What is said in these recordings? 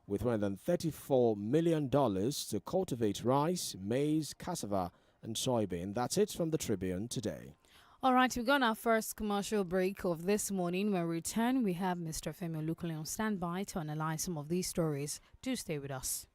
with more than $34 million to cultivate rice, maize, cassava, and soybean. That's it from the Tribune today. All right, we've got our first commercial break of this morning. When we return, we have Mr. Femi Olukunle on standby to analyze some of these stories. Do stay with us.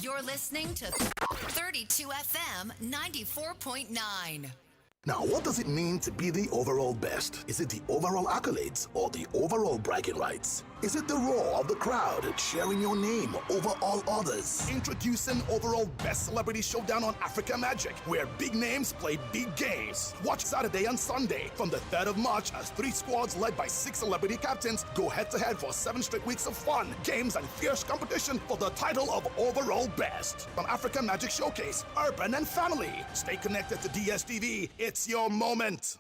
You're listening to 32 FM 94.9. Now, what does it mean to be the overall best? Is it the overall accolades or the overall bragging rights? Is it the roar of the crowd cheering your name over all others? Introducing Overall Best Celebrity Showdown on Africa Magic, where big names play big games. Watch Saturday and Sunday from the 3rd of March as 3 squads led by 6 celebrity captains go head-to-head for 7 straight weeks of fun, games, and fierce competition for the title of Overall Best. From Africa Magic Showcase, Urban and Family. Stay connected to DSTV. It's your moment.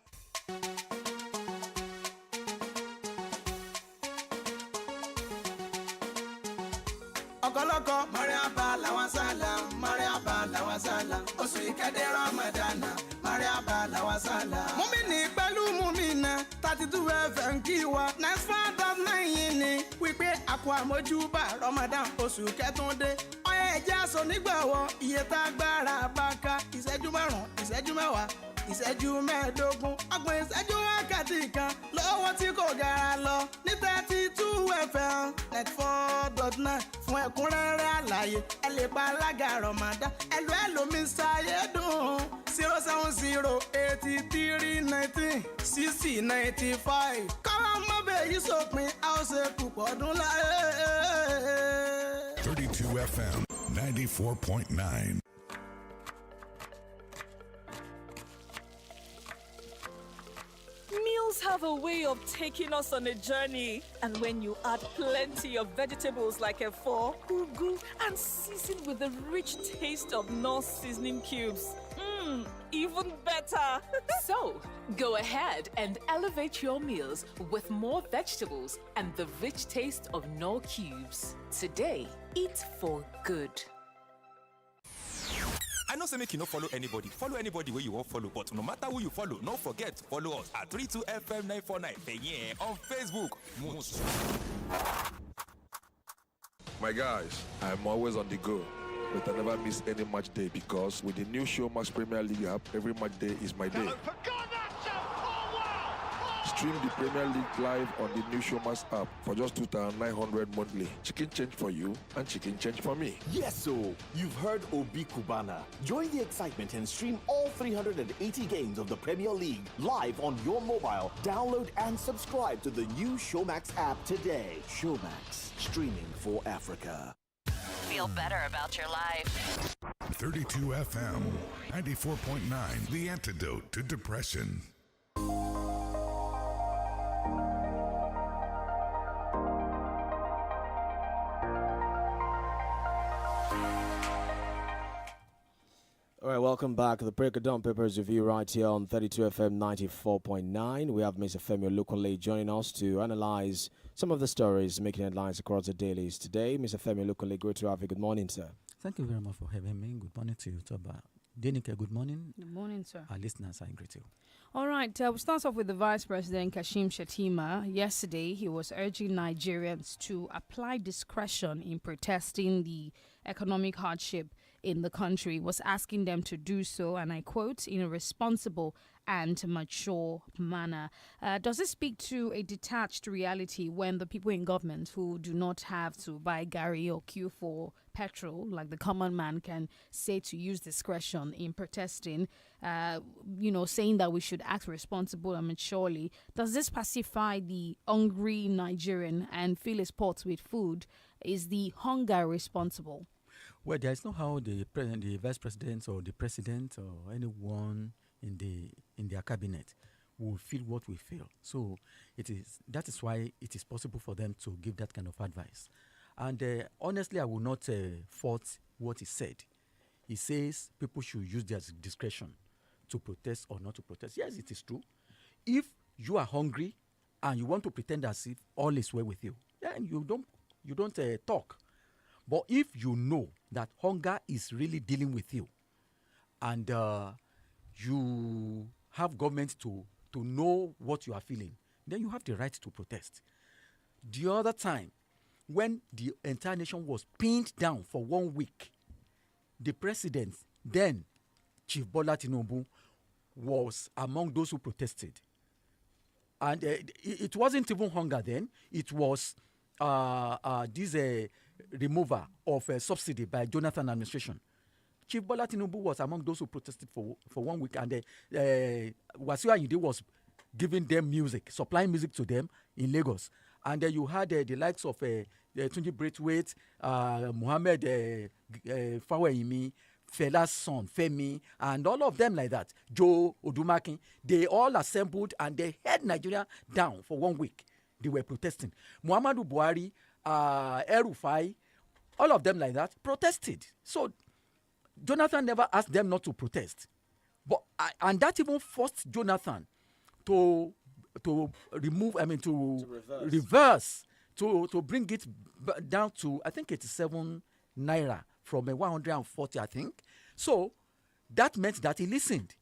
Okoloko Mariaba lawasala Mariaba lawasala oṣù ìkéde Ramadana Mariaba lawasala Mumini pẹ̀lú mumina 32 FM kí wa 94.9 ni wípé àkó àmójúbà Ramadan oṣù kẹtùndé ọyẹ ẹjẹ aṣọ nígbàwọ iye tá gbára bá ká ìṣẹ́jú márùn ìṣẹ́jú mẹ́wàá ìṣẹ́jú mẹ́ẹ̀ẹ́dógún ọgbọ̀n ìṣẹ́jú wákàtí kan lọ́wọ́ tí kò gara lọ ní 32 FM 94.9 fún ẹ̀kúnrẹ́rẹ́ àlàyé ẹ lè pa alága Ramadan ẹlò Mr. Ayédùn 07083196095 kọ́lá mọ́bẹ̀ yìí sópin a ó ṣe púpọ̀ ọdún láyé. 32 FM 94.9. Meals have a way of taking us on a journey, and when you add plenty of vegetables like 𝐹𝐴, ugu, and season with the rich taste of North seasoning cubes, even better. So, go ahead and elevate your meals with more vegetables and the rich taste of Knorr cubes. Today, eat for good. I know say make you no follow anybody where you won't follow, but no matter who you follow, no forget follow us at 32 FM 949 on Facebook. My guys, I'm always on the go, but I never miss any match day because with the new Showmax Premier League app, every match day is my day. Stream the Premier League live on the new Showmax app for just 2,900 monthly. Chicken change for you and chicken change for me. Yes, so you've heard Obi Kubana. Join the excitement and stream all 380 games of the Premier League live on your mobile. Download and subscribe to the new Showmax app today. Showmax, streaming for Africa. Feel better about your life. 32 FM 94.9, the antidote to depression. All right, welcome back. The Break of Dawn Papers Review right here on 32 FM 94.9. We have Mr. Femi Olukunle joining us to analyze some of the stories making headlines across the dailies today. Mr. Femi Olukunle, great to have you. Good morning, sir. Thank you very much for having me. Good morning to you, Toba. DENIKE, good morning. Good morning, sir. Our listeners, I greet you. All right, we'll start off with the Vice President, Kashim Shettima. Yesterday, he was urging Nigerians to apply discretion in protesting the economic hardship in the country, was asking them to do so, and I quote, in a responsible and mature manner. Does this speak to a detached reality when the people in government who do not have to buy Gary or queue for petrol, like the common man, can say to use discretion in protesting, saying that we should act responsible and maturely? Does this pacify the hungry Nigerian and fill his pots with food? Is the hunger responsible? Well, there is no how the president, the vice president, or the president, or anyone in their cabinet will feel what we feel. So that is why it is possible for them to give that kind of advice. And honestly, I will not fault what he said. He says people should use their discretion to protest or not to protest. Yes, it is true. If you are hungry and you want to pretend as if all is well with you, then you don't talk. But if you know that hunger is really dealing with you, and you have government to know what you are feeling, then you have the right to protest. The other time, when the entire nation was pinned down for 1 week, the president, then Chief Bola Tinubu, was among those who protested. And it wasn't even hunger then. It was this removal of subsidy by Jonathan administration. Chief Bola Tinubu was among those who protested for 1 week. And Wasiu Ayinde was giving them music, supplying music to them in Lagos. And you had the likes of Tunji Braithwaite, Muhammad Faweyimi, Fela's son, Femi, and all of them like that, Joe Odumakin. They all assembled and they held Nigeria down for 1 week. They were protesting. Muhammadu Buhari, El-Rufai, all of them like that protested. So Jonathan never asked them not to protest. But and that even forced Jonathan to remove, to reverse, to bring it down to, I think, 87 naira from 140, I think. So that meant that he listened.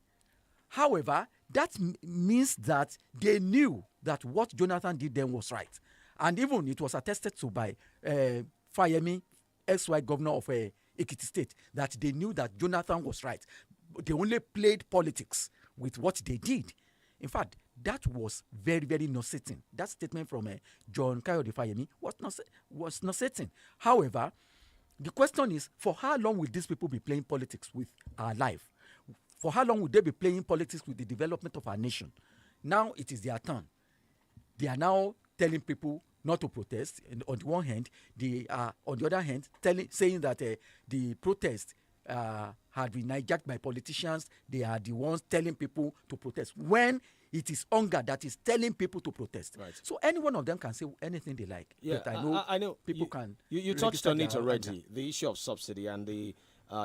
However, that means that they knew that what Jonathan did then was right. And even it was attested to by Fayemi, ex-wife governor of Ekiti State, that they knew that Jonathan was right. They only played politics with what they did. In fact, that was very, very nauseating. That statement from John Kayode Fayemi was nauseating. However, the question is, for how long will these people be playing politics with our life? For how long will they be playing politics with the development of our nation? Now it is their turn. They are now telling people not to protest. And on the one hand, they are, on the other hand, saying that the protest had been hijacked by politicians. They are the ones telling people to protest. When it is hunger that is telling people to protest. Right. So any one of them can say anything they like. Yeah, but I know people can. You touched on it already, the issue of subsidy, and the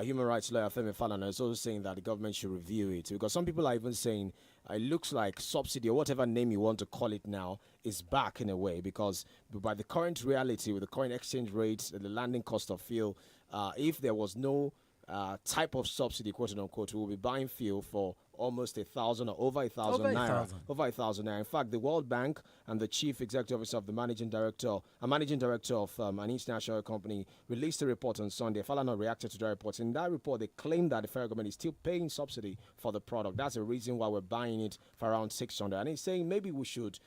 human rights lawyer Femi Falana is also saying that the government should review it, because some people are even saying it looks like subsidy, or whatever name you want to call it now, is back in a way, because by the current reality, with the current exchange rates, the landing cost of fuel, if there was no type of subsidy, quote unquote, we will be buying fuel for almost 1,000 or over 1,000 naira. Over 1,000 naira. In fact, the World Bank and the chief executive officer of the managing director of an international company released a report on Sunday. Falana reacted to the report. In that report, they claimed that the federal government is still paying subsidy for the product. That's the reason why we're buying it for around 600. And he's saying maybe we should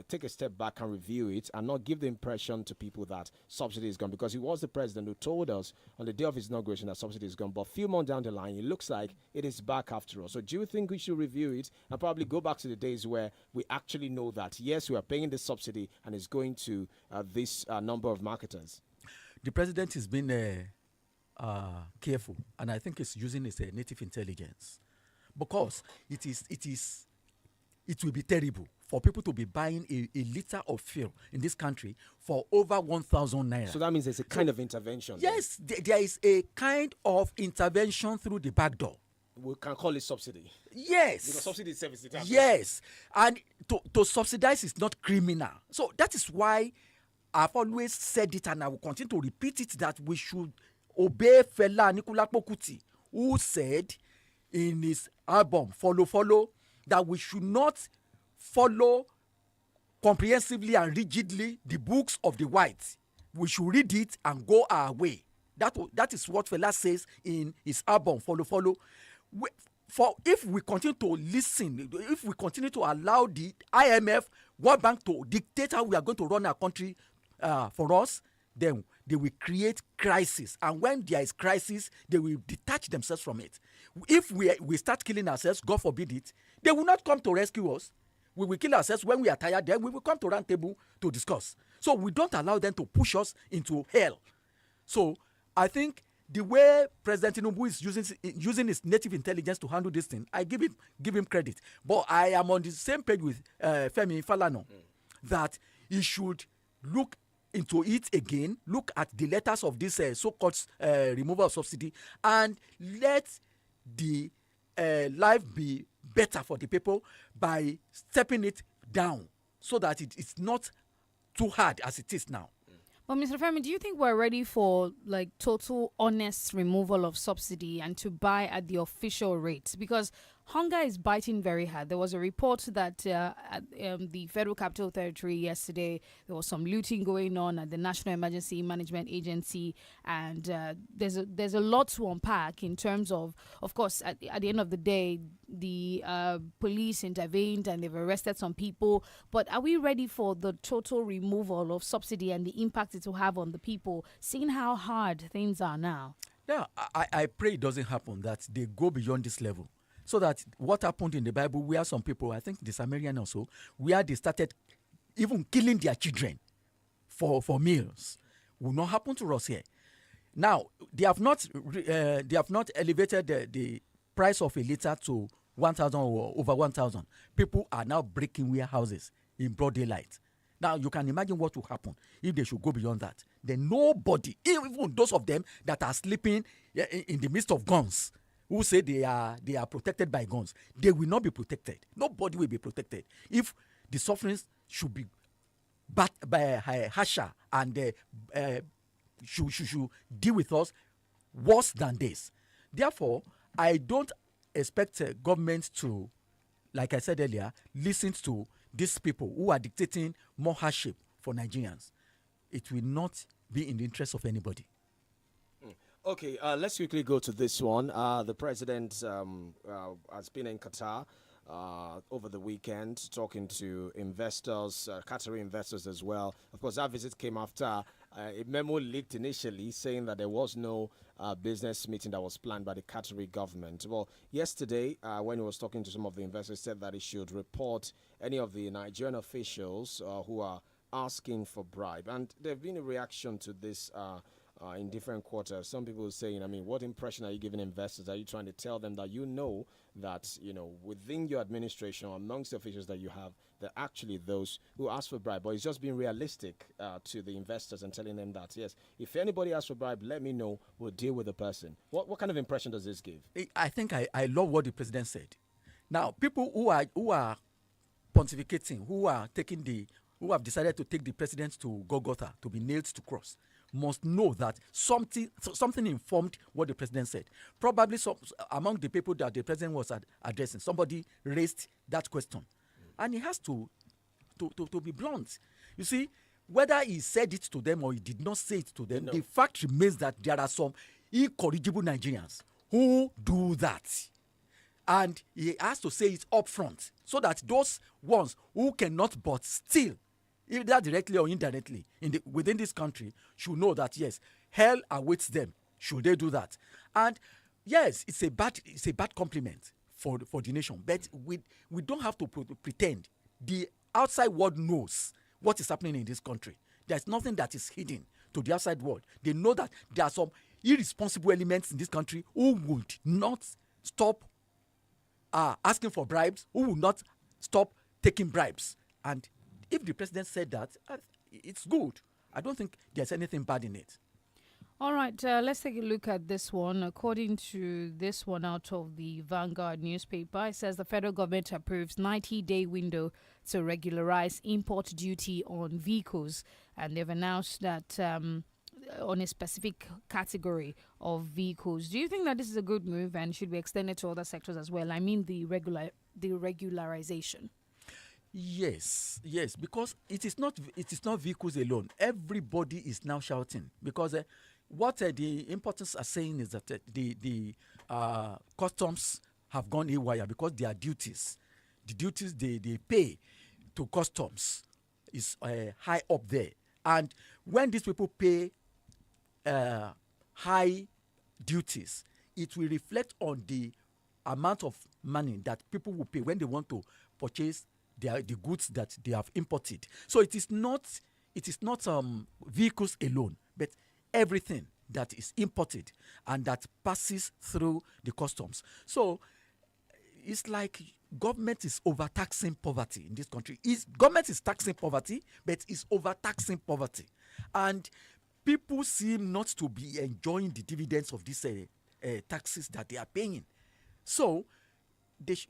take a step back and review it and not give the impression to people that subsidy is gone, because he was the president who told us on the day of his inauguration that subsidy is gone. But a few months down the line, it looks like it is back after all. So do you think we should review it and probably go back to the days where we actually know that, yes, we are paying the subsidy and it's going to this number of marketers? The president has been careful, and I think he's using his native intelligence, because it will be terrible for people to be buying a liter of fuel in this country for over 1,000 naira. So that means there's a kind of intervention. Yes, there is a kind of intervention through the back door. We can call it subsidy. Yes. Because subsidy is service. Yes. And to subsidize is not criminal. So that is why I've always said it, and I will continue to repeat it, that we should obey Fela Anikulapo Kuti, who said in his album Follow, that we should not follow comprehensively and rigidly the books of the whites. We should read it and go our way. That is what Fela says in his album Follow. If we continue to listen, if we continue to allow the IMF, World Bank to dictate how we are going to run our country for us, then they will create crisis. And when there is crisis, they will detach themselves from it. If we start killing ourselves, God forbid it, they will not come to rescue us. We will kill ourselves when we are tired. Then we will come to round table to discuss. So we don't allow them to push us into hell. So I think the way President Tinubu is using his native intelligence to handle this thing, I give him credit. But I am on the same page with Femi Falana that he should look into it again, look at the letters of this so-called removal of subsidy, and let the life be better for the people by stepping it down so that it's not too hard as it is now. But Mr. Femi, do you think we're ready for like total honest removal of subsidy and to buy at the official rates? Because hunger is biting very hard. There was a report that at the Federal Capital Territory yesterday, there was some looting going on at the National Emergency Management Agency, and there's a lot to unpack in terms of course, at the end of the day, the police intervened and they've arrested some people. But are we ready for the total removal of subsidy and the impact it will have on the people, seeing how hard things are now? Yeah, I pray it doesn't happen, that they go beyond this level. So that what happened in the Bible, where some people, I think the Samaritan also, where they started even killing their children for meals, will not happen to us here. Now, they have not elevated the price of a liter to 1,000 or over 1,000. People are now breaking warehouses in broad daylight. Now, you can imagine what will happen if they should go beyond that. Then nobody, even those of them that are sleeping in the midst of guns, who say they are protected by guns, they will not be protected. Nobody will be protected. If the sufferings should be harsher and should deal with us worse than this. Therefore, I don't expect government to, like I said earlier, listen to these people who are dictating more hardship for Nigerians. It will not be in the interest of anybody. Okay, let's quickly go to this one. The president has been in Qatar over the weekend talking to investors, Qatari investors as well. Of course, that visit came after a memo leaked initially saying that there was no business meeting that was planned by the Qatari government. Well, yesterday, when he was talking to some of the investors, said that he should report any of the Nigerian officials who are asking for bribe. And there have been a reaction to this in different quarters. Some people saying, I mean, what impression are you giving investors? Are you trying to tell them that that, within your administration or amongst the officials that you have, there are actually those who ask for bribe? But it's just being realistic to the investors and telling them that, yes, if anybody asks for bribe, let me know. We'll deal with the person. What kind of impression does this give? I think I love what the president said. Now, people who are pontificating, who have decided to take the president to Golgotha to be nailed to cross, must know that something informed what the president said. Probably among the people that the president was addressing, somebody raised that question. And he has to be blunt. You see, whether he said it to them or he did not say it to them, the fact remains that there are some incorrigible Nigerians who do that. And he has to say it up front so that those ones who cannot but still, either directly or indirectly, within this country, should know that yes, hell awaits them should they do that. And yes, it's a bad compliment for the nation, but we don't have to pretend. The outside world knows what is happening in this country. There's nothing that is hidden to the outside world. They know that there are some irresponsible elements in this country who would not stop asking for bribes, who will not stop taking bribes. And if the president said that, it's good. I don't think there's anything bad in it. All right, let's take a look at this one. According to this one out of the Vanguard newspaper, it says the federal government approves 90-day window to regularize import duty on vehicles. And they've announced that on a specific category of vehicles. Do you think that this is a good move and should be extended to other sectors as well? I mean the regularization. Yes, because it is not vehicles alone. Everybody is now shouting because what the importers are saying is that the customs have gone haywire because their duties, the duties they pay to customs is high up there. And when these people pay high duties, it will reflect on the amount of money that people will pay when they want to purchase the goods that they have imported. So it is not vehicles alone, but everything that is imported and that passes through the customs. So it's like government is overtaxing poverty in this country. Government is taxing poverty, but it's overtaxing poverty. And people seem not to be enjoying the dividends of these taxes that they are paying. So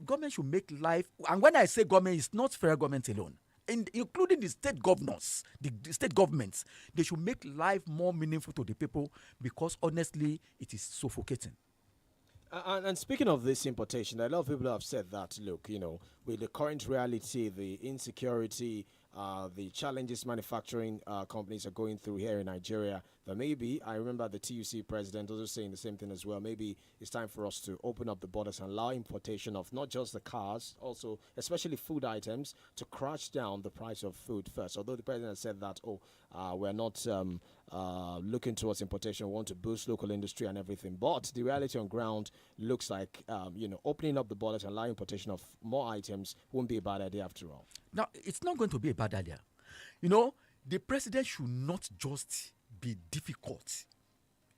government should make life, and when I say government, it's not federal government alone, including the state governors, the state governments, they should make life more meaningful to the people, because honestly, it is suffocating. And speaking of this importation, a lot of people have said that, look, with the current reality, the insecurity, the challenges manufacturing companies are going through here in Nigeria, that maybe, I remember the TUC president also saying the same thing as well, maybe it's time for us to open up the borders and allow importation of not just the cars, also especially food items, to crash down the price of food first. Although the president said that, we're not looking towards importation, we want to boost local industry and everything. But the reality on ground looks like, opening up the borders and allowing importation of more items won't be a bad idea after all. Now, it's not going to be a bad idea. The president should not just be difficult.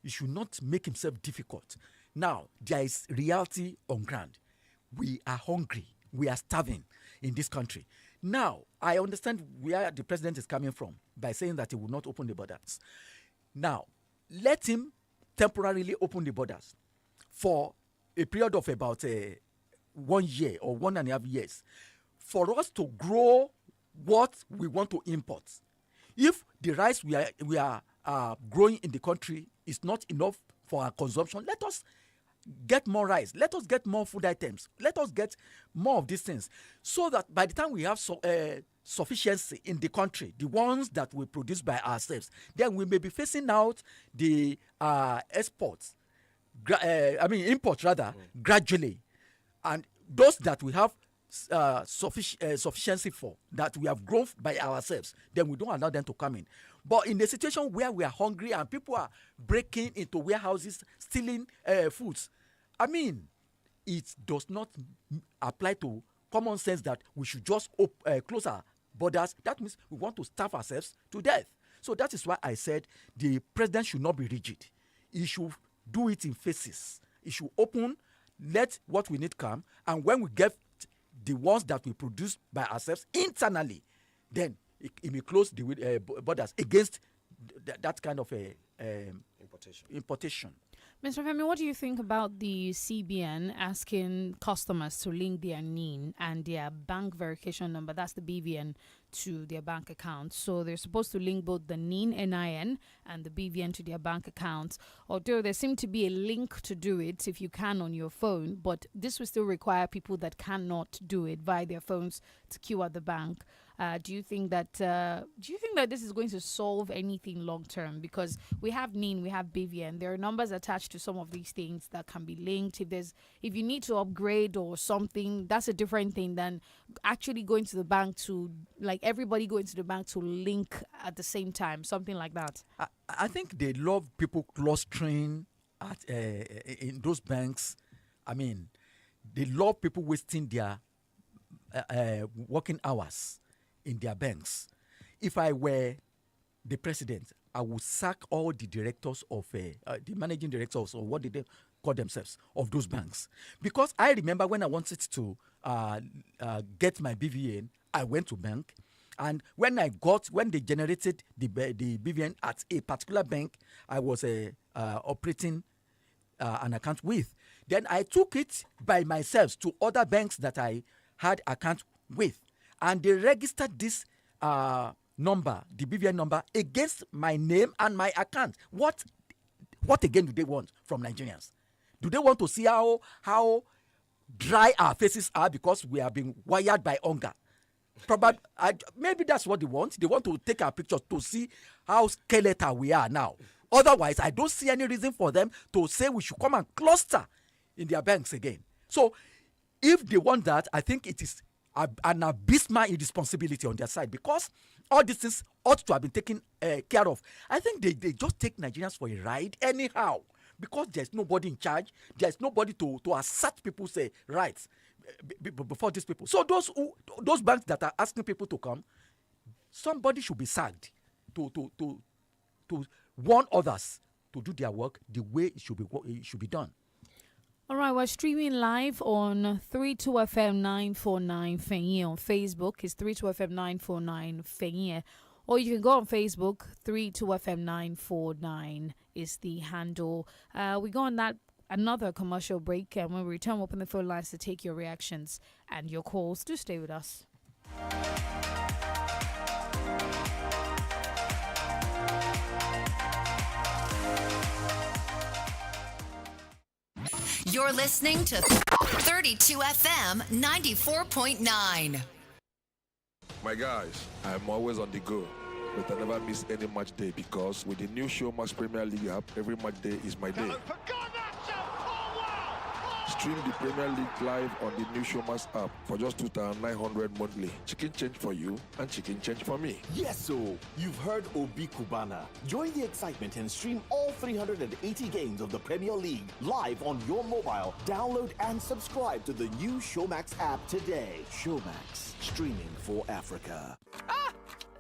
He should not make himself difficult. Now, there is reality on ground. We are hungry. We are starving in this country. Now, I understand where the president is coming from by saying that he will not open the borders. Now, let him temporarily open the borders for a period of about 1 year or 1.5 years for us to grow what we want to import. If the rice we are growing in the country is not enough for our consumption, let us get more rice, let us get more food items, let us get more of these things, so that by the time we have sufficiency in the country, the ones that we produce by ourselves, then we may be phasing out the imports rather, gradually, and those that we have sufficiency for, that we have grown by ourselves, then we don't allow them to come in. But in a situation where we are hungry and people are breaking into warehouses, stealing foods, it does not apply to common sense that we should just close our borders. That means we want to starve ourselves to death. So that is why I said the president should not be rigid. He should do it in phases. He should open, let what we need come, and when we get the ones that we produce by ourselves internally, then it may close the borders against that kind of importation. Mr. Femi, what do you think about the CBN asking customers to link their NIN and their bank verification number, that's the BVN, to their bank account? So they're supposed to link both the NIN and the BVN to their bank accounts. Although there seems to be a link to do it if you can on your phone, but this will still require people that cannot do it via their phones to queue at the bank. Do you think that this is going to solve anything long term? Because we have NIN, we have BVN. There are numbers attached to some of these things that can be linked. If you need to upgrade or something, that's a different thing than actually going to the bank to, like, everybody going to the bank to link at the same time, something like that. I think they love people clustering in those banks. They love people wasting their working hours in their banks. If I were the president, I would sack all the directors of the managing directors, or what did they call themselves, of those banks. Because I remember when I wanted to get my BVN, I went to bank, and when they generated the BVN at a particular bank I was operating an account with, then I took it by myself to other banks that I had account with, and they registered this number, the BVN number, against my name and my account. What again do they want from Nigerians? Do they want to see how dry our faces are because we are being wired by hunger? Probably, maybe that's what they want. They want to take our pictures to see how skeletal we are now. Otherwise, I don't see any reason for them to say we should come and cluster in their banks again. So, if they want that, I think it is an abysmal irresponsibility on their side, because all these things ought to have been taken care of. I think they just take Nigerians for a ride anyhow, because there's nobody in charge. There's nobody to assert people's rights before these people. So those banks that are asking people to come, somebody should be sacked to warn others to do their work the way it should be done. All right, we're streaming live on 32FM 949 Fenye on Facebook. It's 32FM 949 Fenye. Or you can go on Facebook, 32FM 949 is the handle. We go on that another commercial break, and when we return, we'll open the phone lines to take your reactions and your calls. Do stay with us. You're listening to 32FM 94.9. My guys, I'm always on the go, but I never miss any match day because with the new Showmax Premier League app, every match day is my day. Stream the Premier League live on the new Showmax app for just 2,900 monthly. Chicken change for you and chicken change for me. Yes, so you've heard Obi Kubana. Join the excitement and stream all 380 games of the Premier League live on your mobile. Download and subscribe to the new Showmax app today. Showmax, streaming for Africa.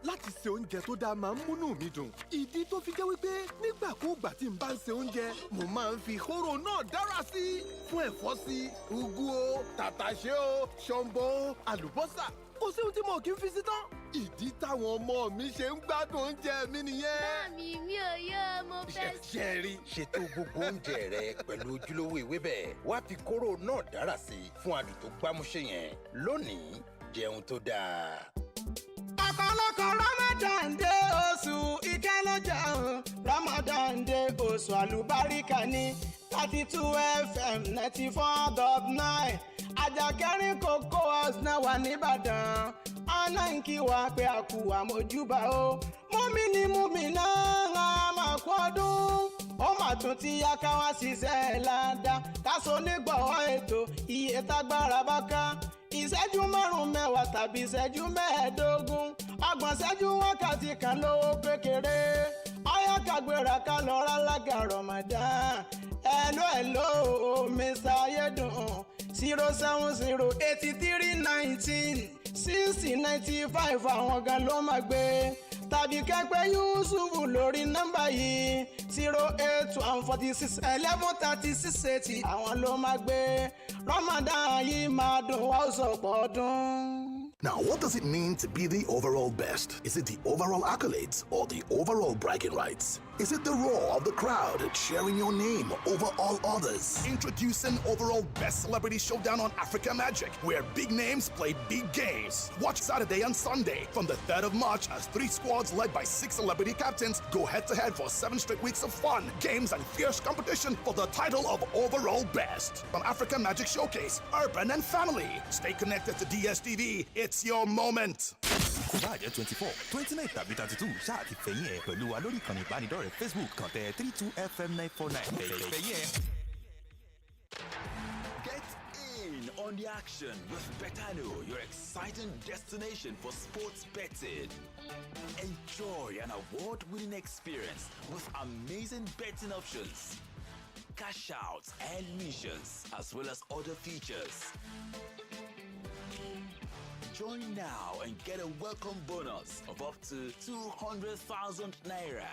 láti ṣe oúnjẹ tó dáa máa ń múnú mi dùn. ìdí tó fi jẹ́ wípé nígbàkúùgbà tí n bá ń ṣe oúnjẹ mo máa ń fi hóró náà dára sí i fún ẹ̀fọ́ sí ugu o tàtàṣé o ṣọ̀mbọ̀ o àlùbọ́sà kò sí ohun tí mo kì í fi sí tán. ìdí táwọn ọmọ mi ṣe ń gbádùn oúnjẹ mi nìyẹn. Mami mi ò yọ mo fẹ́. ṣe rí ṣètò gbogbo oúnjẹ rẹ pẹ̀lú ojúlówó ewébẹ̀ wá fi kóró náà dára sí i fún adùn tó gbámúṣé yẹn lónìí jẹun tó dáa. ọ̀pọ̀lọpọ̀ Ramadan dé oṣù ìkẹlọ́jà Ramadan dé oṣù àlùbáríkà ní 32 FM 94.9 àjàkẹ́rin kókó ọ̀sán wà nìbàdàn ọ̀nà ń kí wa pé a kú àmójúbà o múmi náà á máa kú ọdún ó mà tún ti yá ká wá ṣiṣẹ́ ládàá káṣọ onígbọ̀wọ́ ètò iye tágbára bá ká ìṣẹ́jú márùn-ún mẹ́wàá tàbí ìṣẹ́jú mẹ́ẹ̀ẹ́dógún ọgbọ̀n ìṣẹ́jú wákàtí kan lówó kékeré ọyá kàgbéra ká lọ rà lága Ramadan hello Mr. Ayédùn 0708319 6095 àwọn gan ló máa gbé tàbí kẹ́pẹ́ Yusuf lórí nọ́mbà yìí 08146 113680 àwọn ló máa gbé Ramadan yìí máa dùn wá sọ̀pọ̀ ọdún. Now, what does it mean to be the overall best? Is it the overall accolades or the overall bragging rights? Is it the roar of the crowd cheering your name over all others? Introducing Overall Best Celebrity Showdown on Africa Magic, where big names play big games. Watch Saturday and Sunday from the 3rd of March as 3 squads led by 6 celebrity captains go head-to-head for 7 straight weeks of fun, games, and fierce competition for the title of Overall Best. On Africa Magic Showcase, Urban and Family. Stay connected to DSTV. It's your moment. kò bá jẹ́ 24 29 tàbí 32 ṣáà ti fẹ̀yìn ẹ̀ pẹ̀lú wa lórí ìkànnì ìbánidọ́rẹ̀ẹ́ Facebook kàn tẹ 32FM 949 fẹ̀yìn ẹ̀. Get in on the action with Betano, your exciting destination for sports betting. Enjoy an award-winning experience with amazing betting options, cash outs and missions, as well as other features. Join now and get a welcome bonus of up to 200,000 naira.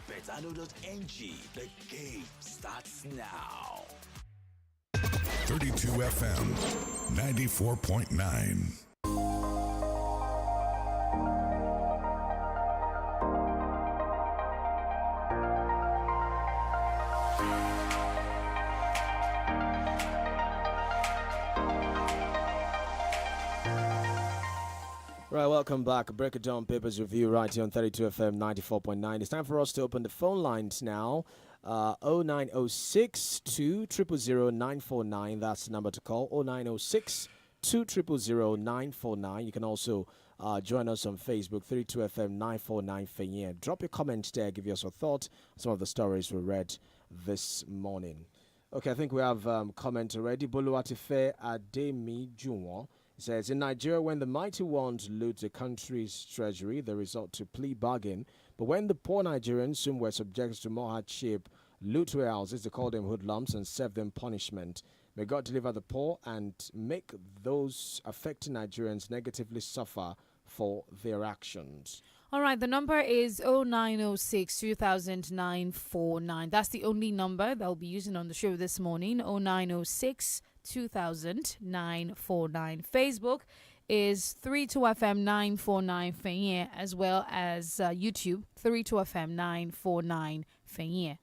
Betano.ng, the game starts now. 32 FM 94.9. Right, welcome back. Break It Down Papers Review right here on 32 FM 94.9. It's time for us to open the phone lines now. 0906 200 949. That's the number to call. 0906 200 949. You can also join us on Facebook, 32 FM 949 Fenye. Drop your comments there. Give us your thoughts on some of the stories we read this morning. Okay, I think we have comment already. Boluwatife Ademi Junwo says, in Nigeria, when the mighty ones loot the country's treasury, they resort to plea bargain. But when the poor Nigerians, whom were subjected to more hardship, loot warehouses, they call them hoodlums and serve them punishment. May God deliver the poor and make those affecting Nigerians negatively suffer for their actions. All right, the number is 0906 200949. That's the only number that we'll be using on the show this morning. 0906 200949. Facebook is 32FM 949 Fenye, as well as YouTube 32FM 949 Fenye.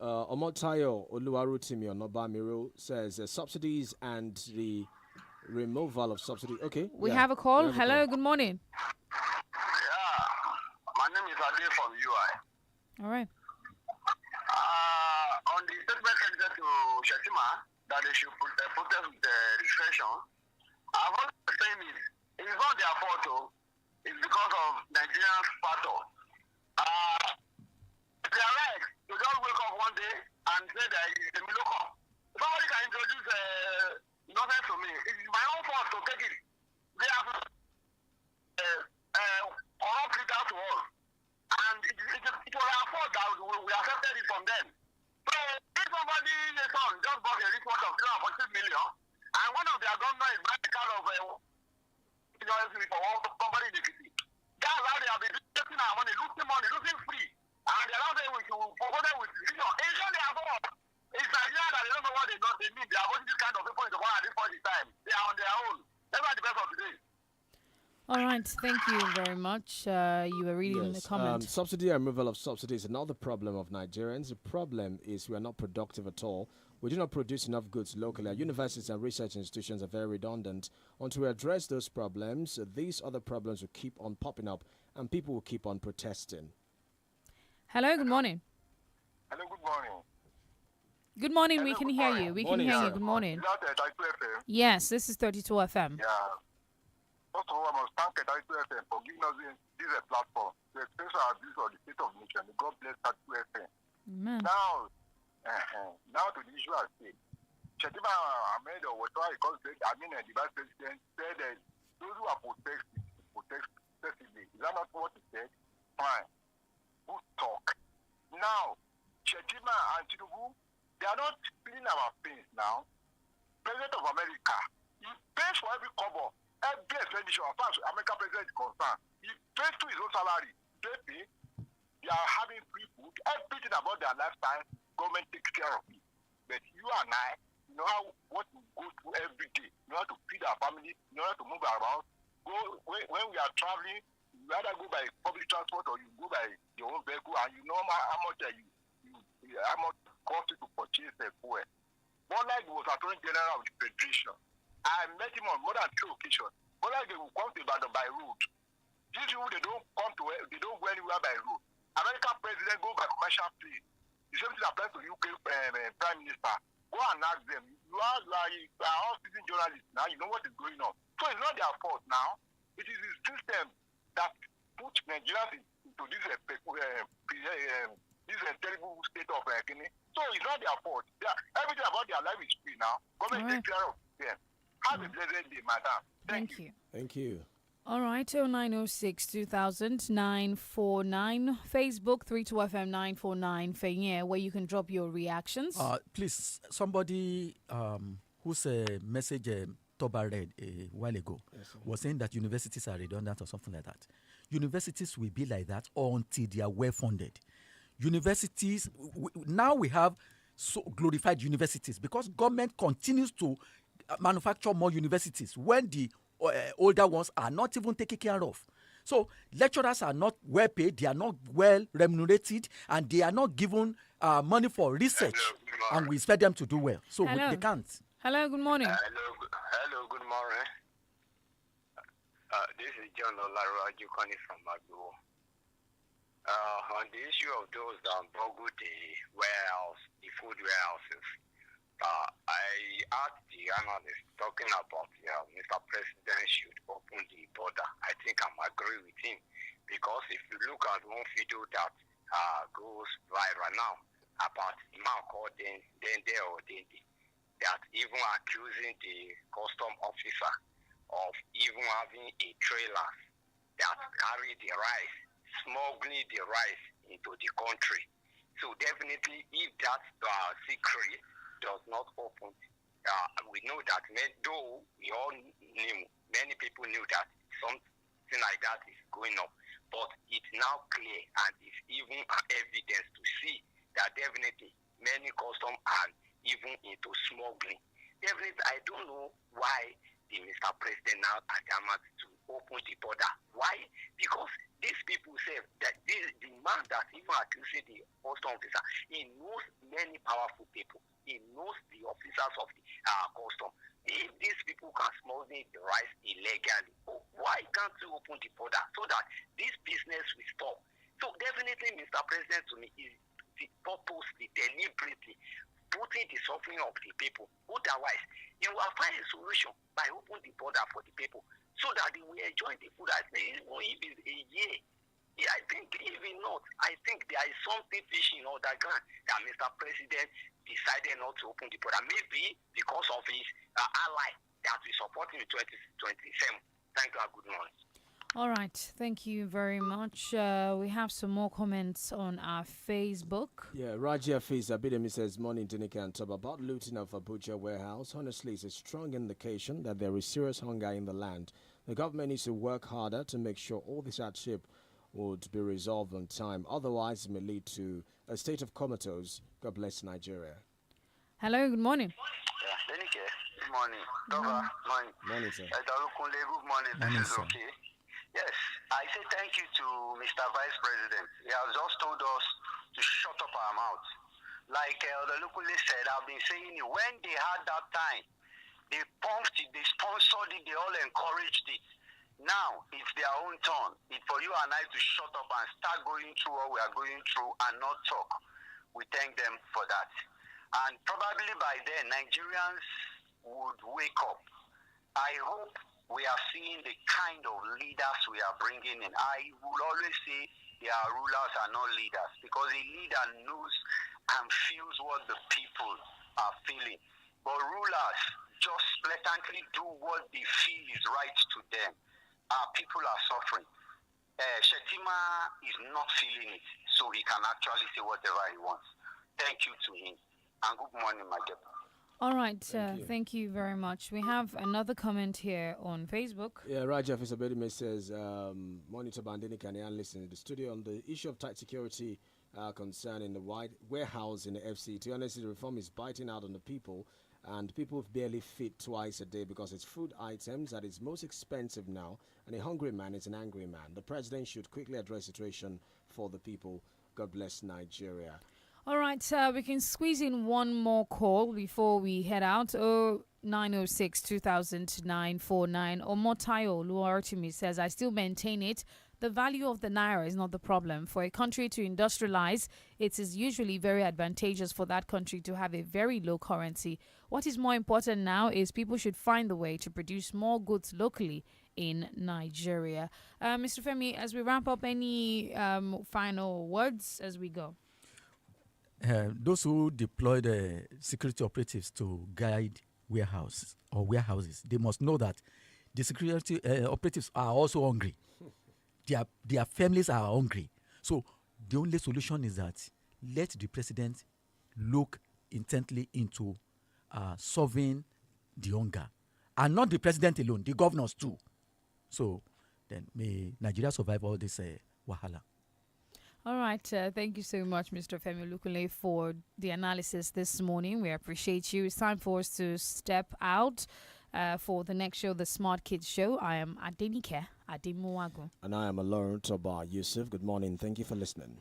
Omotayo Oluwarutimi Onobamiro says subsidies and the removal of subsidy. Okay. We have a call. Hello, good morning. My name is Ade from UI. All right. On the statement credited to Shetima that they should protest the registration, I've always saying it. It's not their fault, though. It's because of Nigerian factor. They are right. You just wake up one day and say that it's a miracle. Somebody can introduce nonsense to me. It's my own fault to take it. They have corrupt leaders to us. And it was our fault that we accepted it from them. So if somebody, a son, just bought a report of 340 million, and one of their governors is buying a car of for one company in the city, that's how they have been taking our money, losing free. And they are not saying we should forward them with decision. It's not their fault. It's Nigeria that they don't know what they need. They are putting this kind of people in the world at this point in time. They are on their own. That's why the best of today. All right, thank you very much. You were reading the comment. Subsidy and removal of subsidies is not the problem of Nigerians. The problem is we are not productive at all. We do not produce enough goods locally. Our universities and research institutions are very redundant. Until we address those problems, these other problems will keep on popping up and people will keep on protesting. Hello, good morning. Hello, good morning. Good morning, we can hear you. We can hear you. Good morning. Is that 32 FM? Yes, this is 32 FM. Yeah. First of all, I must thank 32 FM for giving us this platform to express our views on the state of the nation. God bless 32 FM. Amen. Now to the issue I say. Shetima Ahmed, or whatever he calls it, the vice president said that those who are protest excessively. Is that not what he said? Fine. Good talk. Now, Shetima and Tinubu, they are not feeling our pains now. President of America, he pays for every cover, every expenditure, as far as American president is concerned. He pays to his own salary. They are having free food, everything about their lifestyle, government takes care of it. But you and I, you know what we go through every day. You know how to feed our family, you know how to move around. When we are traveling, you either go by public transport or you go by your own vehicle, and you know how much cost you to purchase a fuel. Bola was Attorney General of the Federation. I met him on more than 2 occasions. Bola will come to Ibadan by road. These people, they don't go anywhere by road. American president go by commercial plane. The same thing applies to UK Prime Minister. Go and ask them. You are all citizen journalists now. You know what is going on. So it's not their fault now. It is the system that put Nigerians into this terrible state of kidney. So it's not their fault. Everything about their life is free now. Government take care of them. Have a pleasant day, madam. Thank you. Thank you. All right, 0906 200949. Facebook 32FM 949 Fenye, where you can drop your reactions. Please, somebody whose message Toba read a while ago was saying that universities are redundant or something like that. Universities will be like that until they are well funded. Universities, now we have so glorified universities because government continues to manufacture more universities when the older ones are not even taken care of. So lecturers are not well paid, they are not well remunerated, and they are not given money for research. And we expect them to do well. So they can't. Hello, good morning. Hello, good morning. This is John Olaraju calling from Magbo. On the issue of those that boggle the warehouse, the food warehouses, I asked the analyst talking about Mr. President should open the border. I think I'm agree with him because if you look at one video that goes viral now about the man called Dende or Dende, that even accusing the custom officer of even having a trailer that carry the rice, smuggling the rice into the country. So definitely, if that secret does not open, we know that though we all knew, many people knew that something like that is going on. But it's now clear and it's even evidence to see that definitely many custom are even into smuggling. Definitely, I don't know why the Mr. President now Adama to open the border. Why? Because these people say that the man that even accusing the custom officer, he knows many powerful people. He knows the officers of the custom. If these people can smuggle the rice illegally, why can't you open the border so that this business will stop? So definitely, Mr. President, to me, is the purposely, deliberately putting the suffering of the people. Otherwise, you will find a solution by opening the border for the people so that they will enjoy the food. I think even if it's a year, yeah, I think even not, I think there is something fishing on the ground that Mr. President decided not to open the border. Maybe because of his ally that we support him in 2027. Thank you and good morning. All right, thank you very much. We have some more comments on our Facebook. Yeah, Raja Fiz Abidemi says, morning DENIKE and Toba, about looting of a butcher warehouse. Honestly, it's a strong indication that there is serious hunger in the land. The government needs to work harder to make sure all this hardship would be resolved on time. Otherwise, it may lead to a state of comatose. God bless Nigeria. Hello, good morning. Yeah, DENIKE, good morning. Toba, morning. Morning, sir. Good morning. Morning, This is sir. okay. Yes, I say thank you to Mr. Vice President. He has just told us to shut up our mouth. Like the locally said, I've been saying it, when they had that time, they pumped it, they sponsored it, they all encouraged it. Now, it's their own turn. It's for you and I to shut up and start going through what we are going through and not talk. We thank them for that. And probably by then, Nigerians would wake up. I hope we are seeing the kind of leaders we are bringing in. I will always say they are rulers and not leaders, because a leader knows and feels what the people are feeling. But rulers just blatantly do what they feel is right to them. Our people are suffering. Shetima is not feeling it, so he can actually say whatever he wants. Thank you to him. And good morning, my dear. All right, thank you very much. We have another comment here on Facebook. Yeah, Raja Fisabedime says, Monitor Bandini can listen in the studio on the issue of tight security concerning the wide warehouse in the FCT. Honestly, the reform is biting out on the people, and people barely feed twice a day because it's food items that is most expensive now, and a hungry man is an angry man. The president should quickly address the situation for the people. God bless Nigeria. All right, we can squeeze in one more call before we head out. 906 2000 949. Omotayo Luartimi says, I still maintain it. The value of the naira is not the problem. For a country to industrialize, it is usually very advantageous for that country to have a very low currency. What is more important now is people should find the way to produce more goods locally in Nigeria. Mr. Femi, as we wrap up, any final words as we go? Those who deploy the security operatives to guide warehouses, they must know that the security operatives are also hungry. Their families are hungry. So the only solution is that let the president look intently into solving the hunger. And not the president alone, the governors too. So then may Nigeria survive all this wahala. All right. Thank you so much, Mr. Femi Lukule, for the analysis this morning. We appreciate you. It's time for us to step out for the next show, the Smart Kids Show. I am Adenike Ademuwagu. And I am OLORUNTOBA Yusuf. Good morning. Thank you for listening.